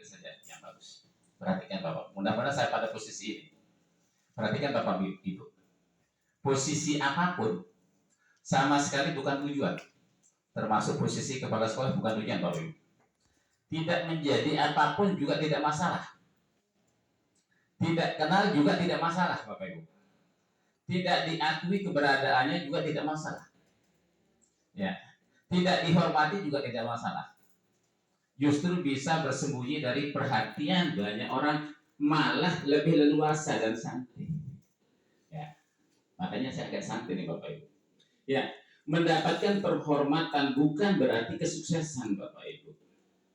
Itu saja yang bagus. Perhatikan Bapak. Mudah-mudahan saya pada posisi ini. Perhatikan Bapak Ibu. Posisi apapun sama sekali bukan tujuan. Termasuk posisi kepala sekolah bukan tujuan Bapak Ibu. Tidak menjadi apapun juga tidak masalah. Tidak kenal juga tidak masalah Bapak Ibu. Tidak diakui keberadaannya juga tidak masalah. Ya. Tidak dihormati juga tidak masalah. Justru bisa bersembunyi dari perhatian banyak orang, malah lebih leluasa dan santai. Ya. Makanya saya agak santai nih Bapak Ibu. Ya, mendapatkan penghormatan bukan berarti kesuksesan Bapak Ibu.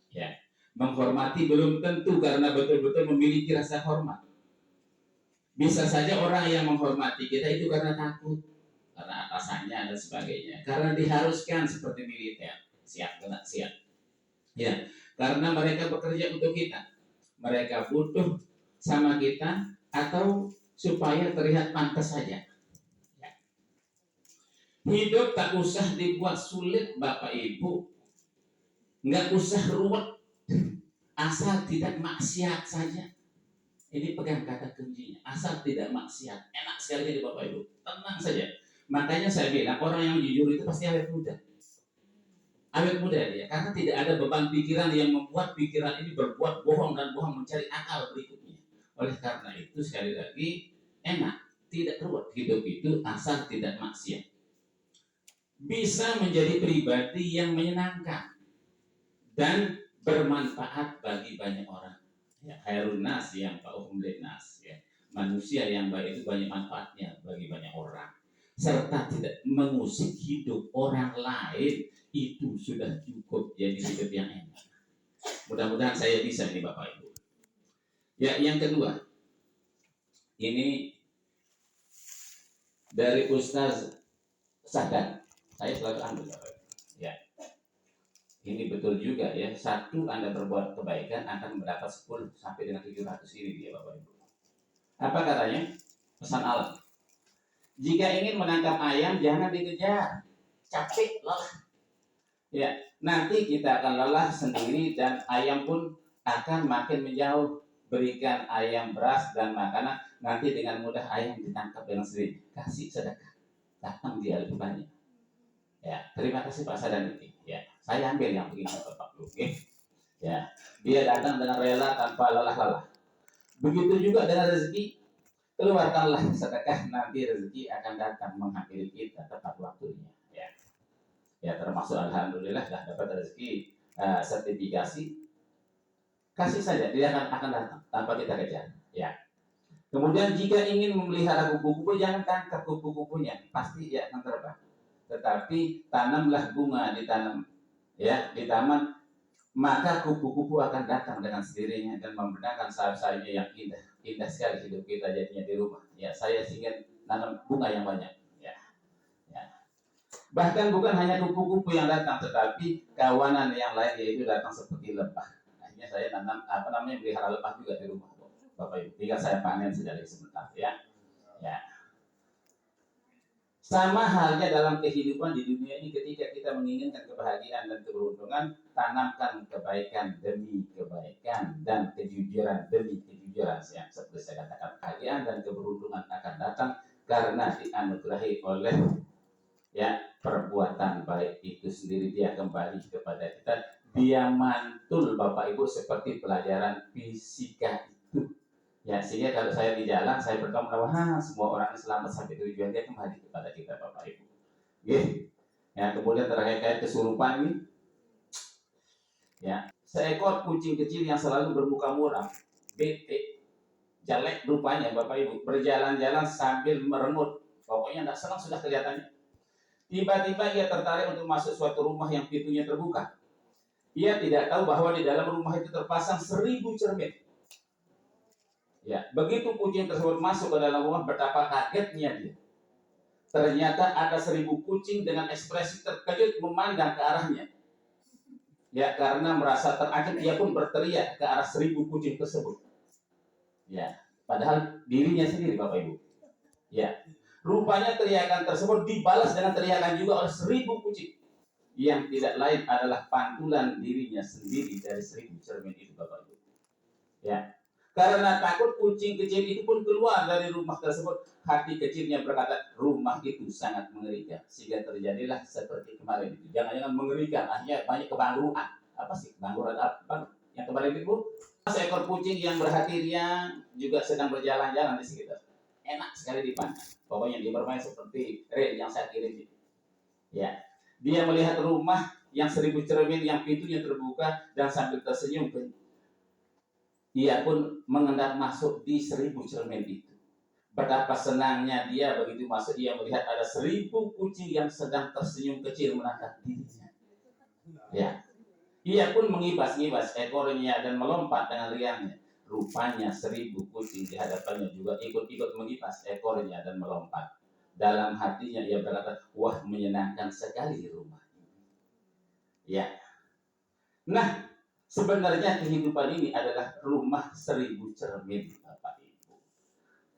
Ya. Menghormati belum tentu karena betul-betul memiliki rasa hormat. Bisa saja orang yang menghormati kita itu karena takut, karena atasannya dan sebagainya, karena diharuskan seperti militer, siap kena siap. Ya, karena mereka bekerja untuk kita, mereka butuh sama kita, atau supaya terlihat pantas saja. Ya. Hidup tak usah dibuat sulit Bapak Ibu, nggak usah ruwet, asal tidak maksiat saja. Ini pegang kata kuncinya, asal tidak maksiat. Enak sekali jadi Bapak Ibu, tenang saja. Makanya saya bilang orang yang jujur itu pasti awet muda. Awet muda dia, karena tidak ada beban pikiran yang membuat pikiran ini berbuat bohong dan bohong mencari akal berikutnya. Oleh karena itu sekali lagi enak, tidak ruwet hidup itu asal tidak maksiat. Bisa menjadi pribadi yang menyenangkan dan bermanfaat bagi banyak orang. Ya, khairun nas yang fa'uhum linnas, ya. Manusia yang baik itu banyak manfaatnya bagi banyak orang, serta tidak mengusik hidup orang lain, itu sudah cukup jadi hidup yang enak. Mudah-mudahan saya bisa ini Bapak Ibu. Ya, yang kedua, ini dari Ustaz Sadan, saya selalu ambil Bapak Ibu. Ya. Ini betul juga ya, satu Anda berbuat kebaikan akan mendapat 10 sampai dengan 700 ini dia Bapak Ibu. Apa katanya? Pesan alam. Jika ingin menangkap ayam jangan dikejar, capek, lelah. Ya, nanti kita akan lelah sendiri dan ayam pun akan makin menjauh. Berikan ayam beras dan makanan, nanti dengan mudah ayam ditangkap dengan sendiri. Kasih sedekah, datang dia lebih banyak. Ya, terima kasih Pak Sadan ini. Ya, saya ambil yang begini Bapak Ibu. Ya, dia datang dengan rela tanpa lelah-lelah. Begitu juga dengan rezeki, keluarkanlah sedekah, nanti rezeki akan datang menghampiri kita tepat waktunya. Ya, ya termasuk alhamdulillah dah dapat rezeki sertifikasi, kasih saja dia akan datang tanpa kita kejar. Ya. Kemudian jika ingin memelihara kupu-kupu jangan tangkap kupu-kupunya, pasti dia akan terbang. Tetapi tanamlah bunga di taman, maka kupu-kupu akan datang dengan sendirinya dan membenarkan sayap-sayapnya yang indah. Indah sekali hidup kita jadinya di rumah. Ya, saya ingin tanam bunga yang banyak. Ya. Ya. Bahkan bukan hanya kupu-kupu yang datang, tetapi kawanan yang lain yaitu datang seperti lebah. Akhirnya saya tanam melihara lebah juga di rumah, Bapak Ibu. Tinggal saya panen sekali sebentar, ya. Ya. Sama halnya dalam kehidupan di dunia ini, ketika kita menginginkan kebahagiaan dan keberuntungan, tanamkan kebaikan demi kebaikan dan kejujuran demi kejujuran. Yang seperti saya katakan, kebahagiaan dan keberuntungan akan datang karena dianugerahi oleh perbuatan baik itu sendiri. Dia kembali kepada kita, dia mantul Bapak Ibu seperti pelajaran fisika itu. Ya, sehingga kalau saya di jalan, saya bertemu bahwa semua orang selamat sampai tujuan, dia kembali kepada kita Bapak Ibu. Ya, kemudian terkait kesurupan ini, ya, seekor kucing kecil yang selalu bermuka muram, bete, jelek rupanya Bapak Ibu, berjalan-jalan sambil merengut, pokoknya tidak senang sudah kelihatannya. Tiba-tiba ia tertarik untuk masuk suatu rumah yang pintunya terbuka. Ia tidak tahu bahwa di dalam rumah itu terpasang 1000 cermin. Ya, begitu kucing tersebut masuk ke dalam rumah, betapa kagetnya dia. Ternyata ada 1000 kucing dengan ekspresi terkejut memandang ke arahnya. Ya, karena merasa terangkat, ia pun berteriak ke arah 1000 kucing tersebut. Ya, padahal dirinya sendiri Bapak Ibu. Ya, rupanya teriakan tersebut dibalas dengan teriakan juga oleh 1000 kucing. Yang tidak lain adalah pantulan dirinya sendiri dari 1000 cermin itu Bapak Ibu. Ya. Karena takut kucing kecil itu pun keluar dari rumah tersebut, hati kecilnya berkata, rumah itu sangat mengerikan. Sehingga terjadilah seperti kemarin itu. Jangan-jangan mengerikan, akhirnya banyak kebangruan. Apa sih kebangruan apa? Yang kemarin itu, seekor kucing yang berhati riang juga sedang berjalan-jalan di sekitar. Enak sekali dipandang. Pokoknya dia bermain seperti rel yang saya kirim itu. Ya. Dia melihat rumah yang 1000 cermin yang pintunya terbuka dan sambil tersenyum, ia pun mengendap masuk di 1000 cermin itu. Betapa senangnya dia begitu masuk, ia melihat ada 1000 kucing yang sedang tersenyum kecil menatap dirinya. Ya. Ia pun mengibas-ngibas ekornya dan melompat dengan riangnya. Rupanya 1000 kucing di hadapannya juga ikut-ikut mengibas ekornya dan melompat. Dalam hatinya ia berkata, wah menyenangkan sekali rumah ini. Ya. Nah, sebenarnya kehidupan ini adalah rumah 1000 cermin, Bapak Ibu.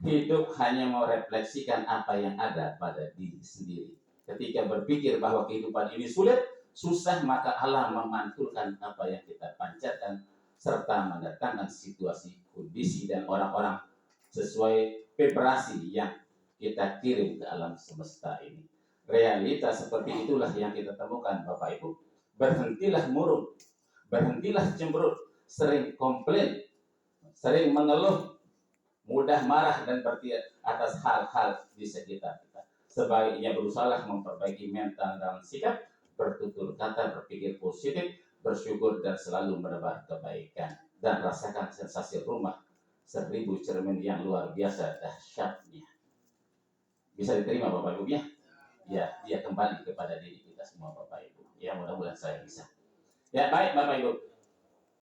Hidup hanya merefleksikan apa yang ada pada diri sendiri. Ketika berpikir bahwa kehidupan ini sulit, susah, maka Allah memantulkan apa yang kita panjatkan serta mendatangkan situasi, kondisi, dan orang-orang sesuai vibrasi yang kita kirim ke alam semesta ini. Realitas seperti itulah yang kita temukan, Bapak Ibu. Berhentilah murung, berhentilah cemberut, sering komplain, sering mengeluh, mudah marah dan berteriak atas hal-hal di sekitar kita. Sebaiknya berusaha memperbaiki mental dan sikap, bertutur kata, berpikir positif, bersyukur dan selalu menebar kebaikan, dan rasakan sensasi rumah 1000 cermin yang luar biasa dahsyatnya. Bisa diterima Bapak Ibu ya? Ya, dia kembali kepada diri kita semua Bapak Ibu. Ya, mudah-mudahan saya bisa. Ya, baik Bapak Ibu.